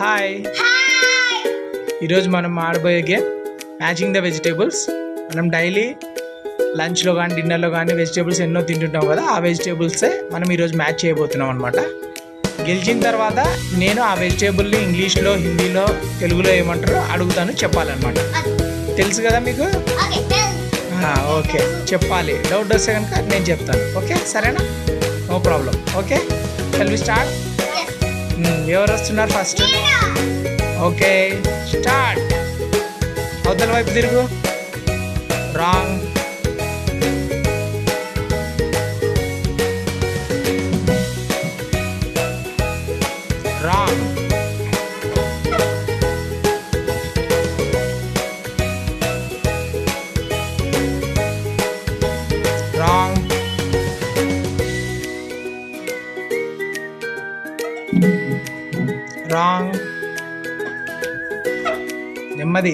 Hi. ఈరోజు మనం ఆడబోయే game matching the vegetables. మనం డైలీ లంచ్లో కానీ డిన్నర్లో కానీ వెజిటేబుల్స్ ఎన్నో తింటుంటాం కదా, ఆ వెజిటేబుల్సే మనం ఈరోజు మ్యాచ్ చేయబోతున్నాం అనమాట. గెలిచిన తర్వాత నేను ఆ వెజిటేబుల్ని ఇంగ్లీష్లో, హిందీలో, తెలుగులో ఏమంటారో అడుగుతాను, చెప్పాలన్నమాట. తెలుసు కదా మీకు? ఓకే, చెప్పాలి. డౌట్ వస్తే కనుక నేను చెప్తాను. ఓకే, సరేనా? No problem. Okay, shall we start? ఎవరు వస్తున్నారు ఫస్ట్? Okay, start. అవతల వైపు తిరుగు. రాంగ్. రాంగ్. రాంగ్. రాంగ్. నెమ్మది.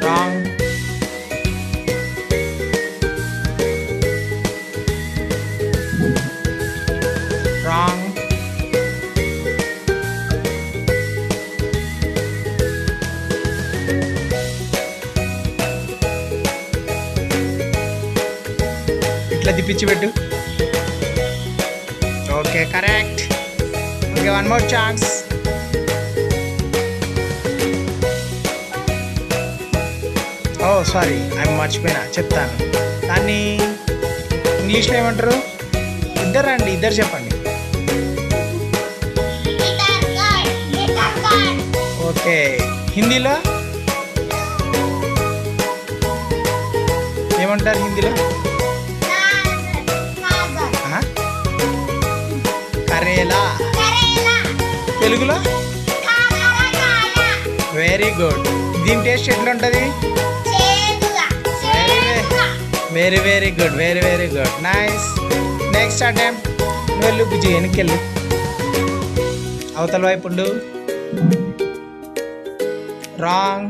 రాంగ్. రాంగ్. ఇట్లా తిప్పించి పెట్టు. Okay, correct. Okay, one more chance. Oh sorry, I మర్చిపోయినా, చెప్తాను. దాన్ని ఇంగ్లీష్లో ఏమంటారు? ఇద్దరు రండి, ఇద్దరు చెప్పండి. ఓకే, హిందీలో ఏమంటారు? హిందీలో కరేలా. తెలుగులో? Very good. దీని టేస్ట్ ఎట్లా ఉంటుంది? Very very good, very very good, nice. Next attempt. వెళ్ళు బుజ్జి, వెనక్కి వెళ్ళు. అవతల వైపు ఉండు. Wrong.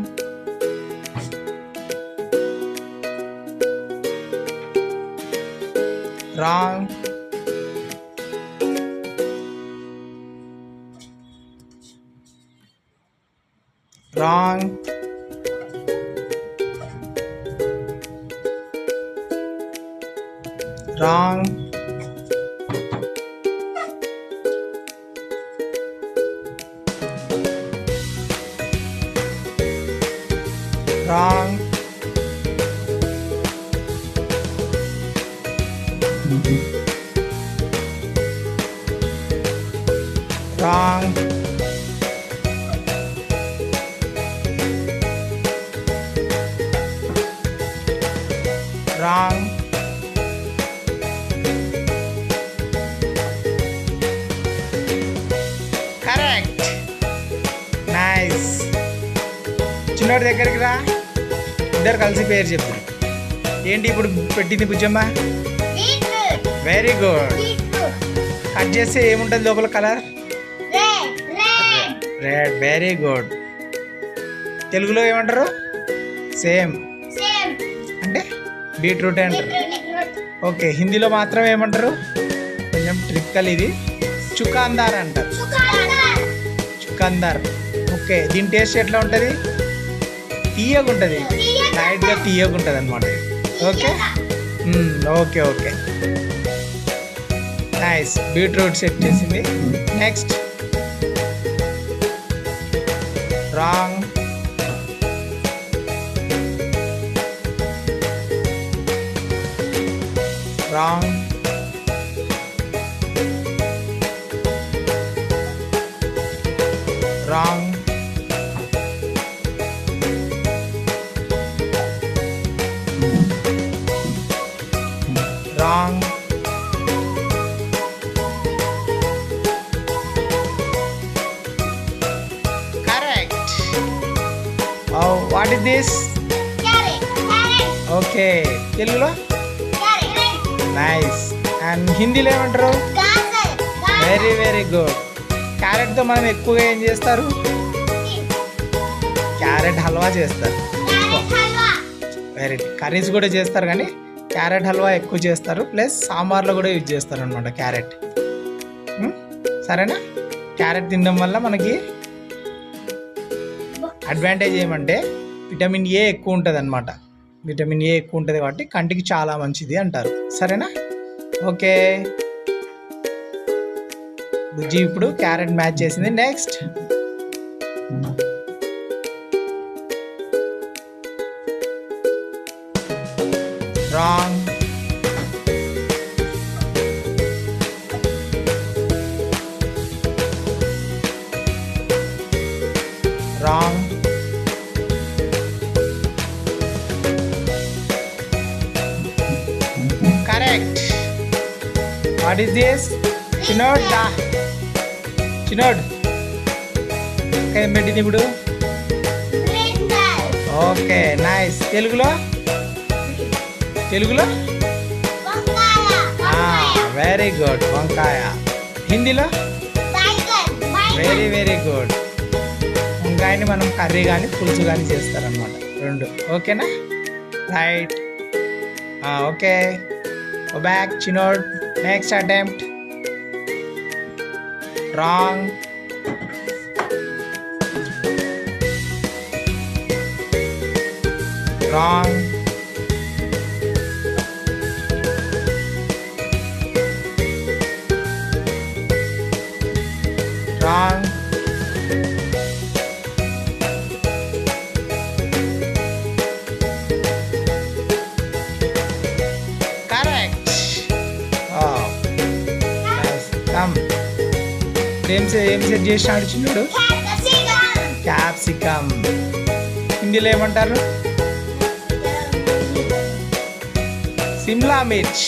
Wrong. Wrong. Wrong. Wrong. Wrong. Wrong. Correct. Nice. చిన్నోడి దగ్గరికి రా. ఇద్దరు కలిసి పేరు చెప్తారు. ఏంటి ఇప్పుడు పెట్టింది బుజ్జమ్మ? Very good. కట్ చేస్తే ఏముంటుంది లోపల? Colour red. Very good. తెలుగులో ఏమంటారు? సేమ్ అంటే బీట్రూట్ అంటారు. ఓకే, హిందీలో మాత్రం ఏమంటారు? కొంచెం ట్రిక్కల్ ఇది. చుకాందార్ అంటారు. చుకాందార్. ఓకే, దీని టేస్ట్ ఎట్లా ఉంటుంది? తీయగా ఉంటుంది, లైట్గా తీయగా ఉంటుంది అనమాట. Okay okay okay, nice. Beetroot set చేసింది. Next. Wrong. Wrong. Wrong. Wrong. Correct. Oh, what is this? Carrot. Okay, తెలుగులో? నైస్. అండ్ హిందీలో ఏమంటారు? Very very good. క్యారెట్తో మనం ఎక్కువగా ఏం చేస్తారు? క్యారెట్ హల్వా చేస్తారు. వెరీ కర్రీస్ కూడా చేస్తారు, కానీ క్యారెట్ హల్వా ఎక్కువ చేస్తారు, ప్లస్ సాంబార్లో కూడా యూజ్ చేస్తారు అనమాట క్యారెట్. సరేనా? క్యారెట్ తినడం వల్ల మనకి అడ్వాంటేజ్ ఏమంటే విటమిన్ ఏ ఎక్కువ ఉంటుంది అనమాట. విటమిన్ ఏ ఎక్కువ ఉంటుంది కాబట్టి కంటికి చాలా మంచిది అంటారు. సరేనా? ఓకే, బుజ్జి ఇప్పుడు క్యారెట్ మ్యాచ్ చేసింది. Next wrong. Wrong. Correct. What is this? చిన్నోడ్ దా. చిన్నోడ్ ఏం పెట్టింది ఇప్పుడు? Okay, nice. తెలుగులో వెరీ గుడ్, వంకాయ. హిందీలో వెరీ గుడ్. వంకాయని మనం కర్రీ కానీ పులుసు కానీ చేస్తారనమాట, రెండు. ఓకేనా? రైట్. ఓకే, గో బ్యాక్ చిన్నోడ్. Next attempt. Wrong. Wrong. Wrong. Correct. ఏం సెట్ చేసినాడు చిన్నుడు? క్యాప్సికమ్. హిందీలో ఏమంటారు? సిమ్లా మిర్చ్.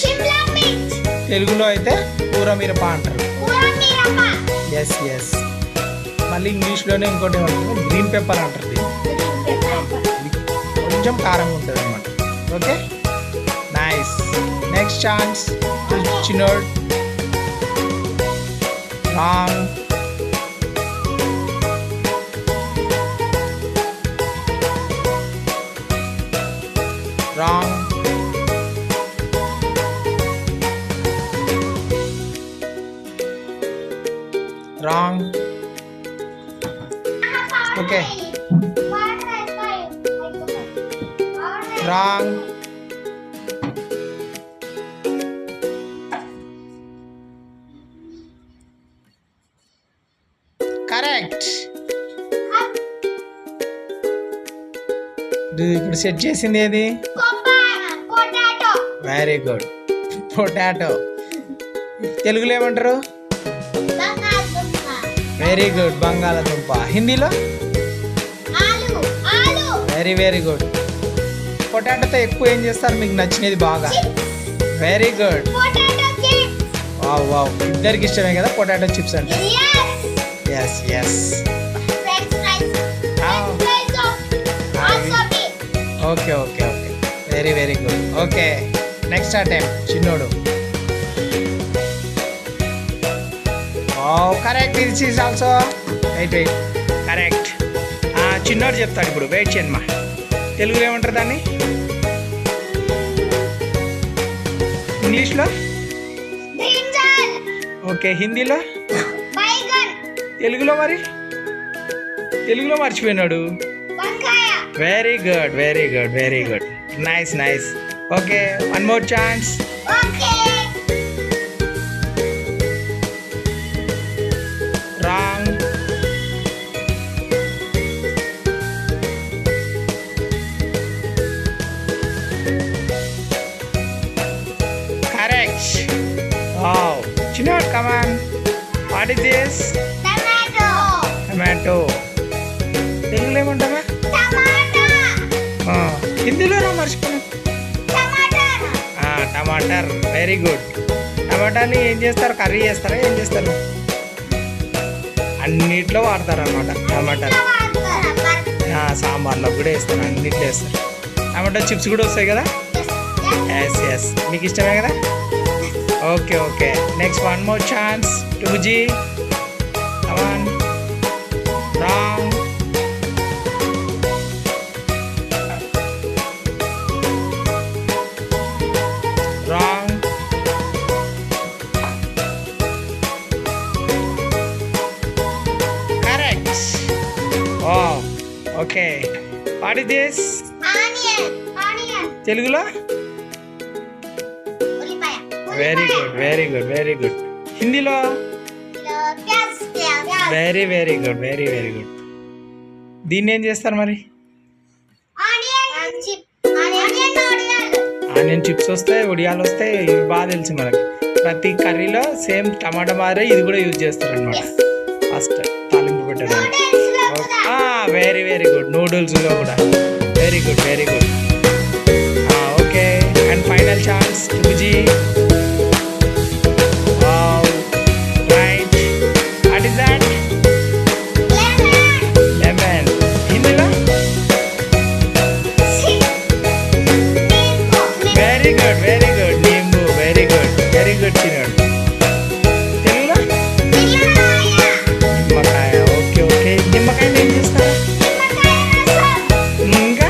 తెలుగులో అయితే కూరమిరప అంటారు. Yes yes. మళ్ళీ ఇంగ్లీష్లోనే ఇంకోటి ఏమంటారు? గ్రీన్ పెప్పర్ అంటారు. కొంచెం కారంగా ఉంటుంది అనమాట. Okay, nice. నెక్స్ట్ ఛాన్స్ చిన్నోడ్. Wrong. Wrong. Wrong. Okay, wrong. Correct. ఇప్పుడు సెట్ చేసింది ఏది? Very good, potato. తెలుగులో ఏమంటారు? వెరీ గుడ్, బంగాళదుంప. హిందీలో? Very good. పొటాటోతో ఎక్కువ ఏం చేస్తారు మీకు నచ్చినది బాగా? Very good. వావ్ వావ్, ఇద్దరికి ఇష్టమే కదా పొటాటో చిప్స్ అంటే? Yes yes. Okay okay okay, very good. Okay, next attempt చిన్నోడు. Correct. This is also wait. Correct. చిన్నోడు చెప్తాడు ఇప్పుడు. వెయిట్ చేయండి మా. తెలుగులో ఏమంటారు దాన్ని? ఇంగ్లీష్లో? ఓకే, హిందీలో? తెలుగులో మరి? తెలుగులో మర్చిపోయినాడు. Very good. Nice. Okay, one more chance. Wrong. Correct. Wow, చిన్నోడ్ come on. What is this? Tomato. తెలుగులో ఏమంటారా? హిందీలో మర్చిపోయినా. టమాటర్. Very good. టమాటాని ఏం చేస్తారు? కర్రీ చేస్తారా? ఏం చేస్తారు? అన్నిట్లో వాడతారు అనమాట టమాటాలు. సాంబార్లో కూడా వేస్తారు, అన్నిట్లో వేస్తారు. టమాటో చిప్స్ కూడా వస్తాయి కదా? ఎస్. మీకు ఇష్టమే కదా? Okay. Next one more chance to బుజ్జి. Come on. Wrong. Okay what is this తెలుగులో very good very good very good హిందీలో very very good very very good దీన్ని ఏం చేస్తారు మరి ఆనియన్ చిప్స్ వస్తాయి ఉడియాలు వస్తాయి ఇవి బాగా తెలుసు మనకి ప్రతి కర్రీలో సేమ్ టమాటా మాదిరి ఇది కూడా యూజ్ చేస్తారు అనమాట ఫస్ట్ తాలింపు పెట్టడానికి వెరీ వెరీ గుడ్ నూడిల్స్లో కూడా very good very good okay and final chance బుజీ right what is that lemon హిందీలో వెరీ గుడ్ వెరీ గుడ్ నింబు వెరీ గుడ్ తినడు తెలుగులో నిమ్మకాయ ఓకే ఓకే నిమ్మకాయ ఏం చేస్తారు ఇంకా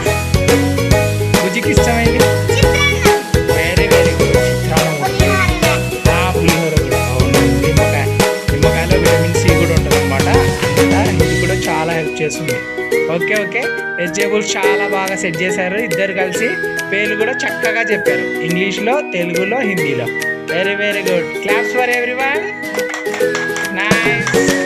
బుజ్జికి ఇష్టమైంది వెరీ వెరీ గుడ్ చిత్రాన్నం పులిహోర కూడా అవును నిమ్మకాయలో విటమిన్ సి కూడా ఉంటుంది అనమాట అంతా ఇది కూడా చాలా హెల్ప్ చేస్తుంది ఓకే ఓకే వెజిటేబుల్స్ చాలా బాగా సెట్ చేశారు ఇద్దరు కలిసి పేర్లు కూడా చక్కగా చెప్పారు ఇంగ్లీష్లో తెలుగులో హిందీలో very very good claps for everyone nice